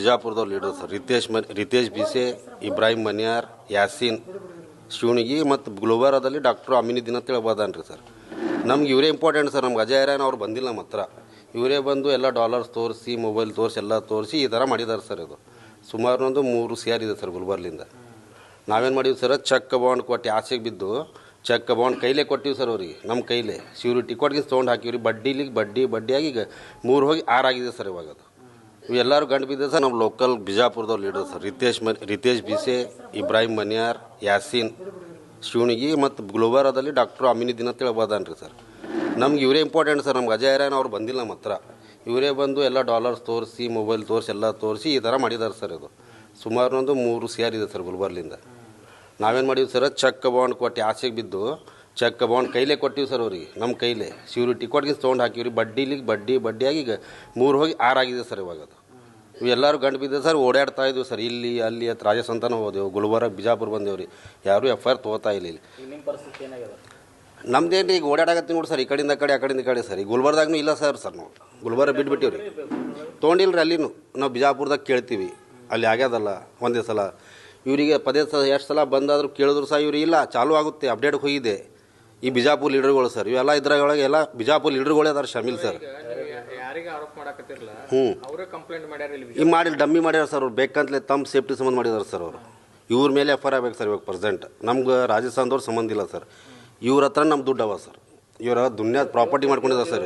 ಬಿಜಾಪುರದವ್ರು leader sir. Ritesh Bise, Ibrahim Maniyar, Yaseen Shivanagi ಮತ್ತು ಗುಲ್ಬರ್ಗದಲ್ಲಿ doctor Aminuddin ಅಂತ ಹೇಳ್ಬೋದಾನ್ ರೀ ಸರ್. ನಮ್ಗೆ ಇವರೇ ಇಂಪಾರ್ಟೆಂಟ್ ಸರ್. ನಮ್ಗೆ ಅಜಯ್ ರಾಯನ್ ಅವ್ರು ಬಂದಿಲ್ಲ ನಮ್ಮ ಹತ್ರ. ಇವರೇ ಬಂದು ಎಲ್ಲ ಡಾಲರ್ಸ್ ತೋರಿಸಿ, ಮೊಬೈಲ್ ತೋರಿಸಿ, ಎಲ್ಲ ತೋರಿಸಿ ಈ ಥರ ಮಾಡಿದ್ದಾರೆ ಸರ್. ಇದು ಸುಮಾರು ಒಂದು 3 CR ಇದೆ ಸರ್ ಗುಲ್ಬರ್ಲಿಂದ. ನಾವೇನು ಮಾಡಿವಿ ಸರ್, ಚೆಕ್ ಬಾಂಡ್ ಕೊಟ್ಟು ಆಸೆಗೆ ಬಿದ್ದು ಚೆಕ್ ಬಾಂಡ್ ಕೈಲೇ ಕೊಟ್ಟಿವಿ ಸರ್ ಅವ್ರಿಗೆ. ನಮ್ಮ ಕೈಲೇ ಶ್ಯೂರಿಟಿ ಕೊಟ್ಟಿಗೆ ತೊಗೊಂಡು ಹಾಕಿವ್ರಿ. ಬಡ್ಡಿಯಾಗಿ ಈಗ 3 ಹೋಗಿ 6 ಆಗಿದೆ ಸರ್ ಇವಾಗ. ಅದು ಇವೆಲ್ಲರೂ ಗಂಡು ಬಿದ್ದೆ ಸರ್. ನಮ್ಮ ಲೋಕಲ್ ಬಿಜಾಪುರದವ್ರು ಲೀಡರ್ ಸರ್. ರಿತೇಶ್ ಬಿಸೆ, ಇಬ್ರಾಹಿಂ ಮನಿಯಾರ್, ಯಾಸೀನ್ ಶಿವಣಿಗಿ ಮತ್ತು ಗುಲ್ಬರ್ಗದಲ್ಲಿ ಡಾಕ್ಟರ್ ಅಮೀನುದ್ದೀನ್ ಅಂತ ಹೇಳ್ಬೋದಾನ್ ರೀ ಸರ್. ನಮ್ಗೆ ಇವರೇ ಇಂಪಾರ್ಟೆಂಟ್ ಸರ್. ನಮ್ಗೆ ಅಜಯ್ ರಾಯನ್ ಅವ್ರು ಬಂದಿಲ್ಲ ನಮ್ಮ ಹತ್ರ. ಇವರೇ ಬಂದು ಎಲ್ಲ ಡಾಲರ್ಸ್ ತೋರಿಸಿ, ಮೊಬೈಲ್ ತೋರಿಸಿ, ಎಲ್ಲ ತೋರಿಸಿ ಈ ಥರ ಮಾಡಿದ್ದಾರೆ ಸರ್. ಇದು ಸುಮಾರು ಒಂದು 3 CR ಇದೆ ಸರ್ ಗುಲ್ಬರ್ಲಿಂದ. ನಾವೇನು ಮಾಡಿವಿ ಸರ್, ಚೆಕ್ ಬಾಂಡ್ ಕೊಟ್ಟು ಆಸೆಗೆ ಬಿದ್ದು ಚೆಕ್ ಬಾಂಡ್ ಕೈಲೇ ಕೊಟ್ಟಿವಿ ಸರ್ ಅವ್ರಿಗೆ. ನಮ್ಮ ಕೈಲೇ ಶ್ಯೂರಿಟಿ ಕೊಟ್ಟಿಗೆ ತೊಗೊಂಡು ಹಾಕಿವ್ರಿ. ಬಡ್ಡಿಯಾಗಿ ಈಗ 3 ಹೋಗಿ 6 ಆಗಿದೆ ಸರ್ ಇವಾಗ. ಅದು ಇವೆಲ್ಲರೂ ಗಂಡು ಬಿದ್ದೆ ಸರ್. ಓಡಾಡ್ತಾ ಇದ್ವಿ ಸರ್. ಇಲ್ಲಿ ಅಲ್ಲಿ ಅಂತ ರಾಜಸ್ಥಾನ ಹೋದೆವು, ಗುಲ್ಬರ್ಗ ಬಿಜಾಪುರ ಬಂದೇವ್ರಿ. ಯಾರೂ FIR ತೊಗೋತಾ ಇಲ್ಲ ಇಲ್ಲಿ. ನಮ್ದೇನು ಈಗ ಓಡಾಡಕತ್ತೀವಿ ನೋಡಿ ಸರ್. ಈ ಕಡೆಯಿಂದ ಕಡೆ, ಆ ಕಡೆಯಿಂದ ಕಡೆ ಸರ್. ಈ ಗುಲ್ಬರ್ದಾಗೂ ಇಲ್ಲ ಸರ್. ನಾವು ಗುಲ್ಬರ್ಗ ಬಿಟ್ಬಿಟ್ಟಿವಿ ರೀ. ತೊಗೊಂಡಿಲ್ಲ ರೀ ಅಲ್ಲಿನೂ. ನಾವು ಬಿಜಾಪುರದಾಗ ಕೇಳ್ತೀವಿ, ಅಲ್ಲಿ ಆಗ್ಯದಲ್ಲ ಒಂದೇ ಸಲ. ಇವರಿಗೆ ಪದೇ ಎಷ್ಟು ಸಲ ಬಂದಾದರೂ ಕೇಳಿದ್ರು ಸಹ ಇವ್ರು ಇಲ್ಲ, ಚಾಲೂ ಆಗುತ್ತೆ, ಅಪ್ಡೇಟ್ಗೆ ಹೋಗಿದೆ. ಈ ಬಿಜಾಪುರ ಲೀಡರ್ಗಳು ಸರ್. ಇವೆಲ್ಲ ಇದ್ರೊಳಗೆ ಎಲ್ಲ ಬಿಜಾಪುರ ಲೀಡರ್ಗಳೇ ಅದಾರ ಶಮೀಲ್ ಸರ್. ಈಗ ಮಾಡಿ ಡಮ್ಮಿ ಮಾಡ್ಯಾರ ಸರ್ ಅವ್ರು. ಬೇಕಂತಲೇ ತಮ್ಮ ಸೇಫ್ಟಿ ಸಂಬಂಧ ಮಾಡಿದಾರೆ ಸರ್ ಅವರು. ಇವ್ರ ಮೇಲೆ FIR ಆಗ್ಬೇಕು ಸರ್ ಇವಾಗ ಪ್ರೆಸೆಂಟ್. ನಮ್ಗೆ ರಾಜಸ್ಥಾನದವ್ರು ಸಂಬಂಧ ಇಲ್ಲ ಸರ್. ಇವ್ರ ಹತ್ರ ನಮ್ಮ ದುಡ್ಡು ಅವ ಸರ್. ಇವರ ದುನಿಯಾದ ಪ್ರಾಪರ್ಟಿ ಮಾಡ್ಕೊಂಡಿದ್ದಾರೆ ಸರ್.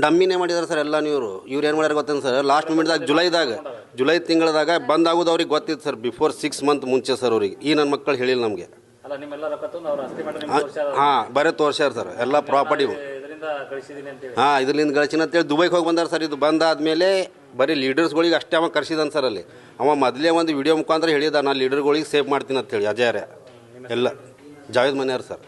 ಡಮ್ಮಿನೇ ಮಾಡಿದಾರೆ ಸರ್ ಎಲ್ಲ. ಇವ್ರು ಏನು ಮಾಡ್ಯಾರ ಗೊತ್ತೇನು ಸರ್, ಲಾಸ್ಟ್ ಮೂಮೆಂಟ್ದಾಗ ಜುಲೈ ತಿಂಗಳದಾಗ ಬಂದಾಗೋದು ಅವ್ರಿಗೆ ಗೊತ್ತಿತ್ತು ಸರ್. ಬಿಫೋರ್ 6 ಮಂತ್ ಮುಂಚೆ ಸರ್ ಅವ್ರಿಗೆ. ಈ ನನ್ನ ಮಕ್ಕಳು ಹೇಳಿಲ್ಲ ನಮಗೆ. ಹಾಂ, ಬರೀ ತೋರ್ಸ್ಯಾರ ಸರ್ ಎಲ್ಲ ಪ್ರಾಪರ್ಟಿ. ಹಾಂ, ಇದರಿಂದ ಗಳಿಸಿನ ಅಂತೇಳಿ ದುಬೈಗೆ ಹೋಗಿ ಬಂದಾರ ಸರ್. ಇದು ಬಂದಾದ್ಮೇಲೆ ಬರೀ ಲೀಡರ್ಸ್ಗಳಿಗೆ ಅಷ್ಟೇ ಅವ ಕರ್ಸಿದಾನೆ ಸರ್ ಅಲ್ಲಿ. ಅವ ಮೊದಲೇ ಒಂದು ವಿಡಿಯೋ ಮುಖಾಂತರ ಹೇಳಿದ, ನಾನು ಲೀಡರ್ಗಳಿಗೆ ಸೇವ್ ಮಾಡ್ತೀನಿ ಅಂತೇಳಿ. ಅಜಯ್ ಎಲ್ಲ ಜಾವೇದ್ ಮನಿಯಾರ್ ಸರ್.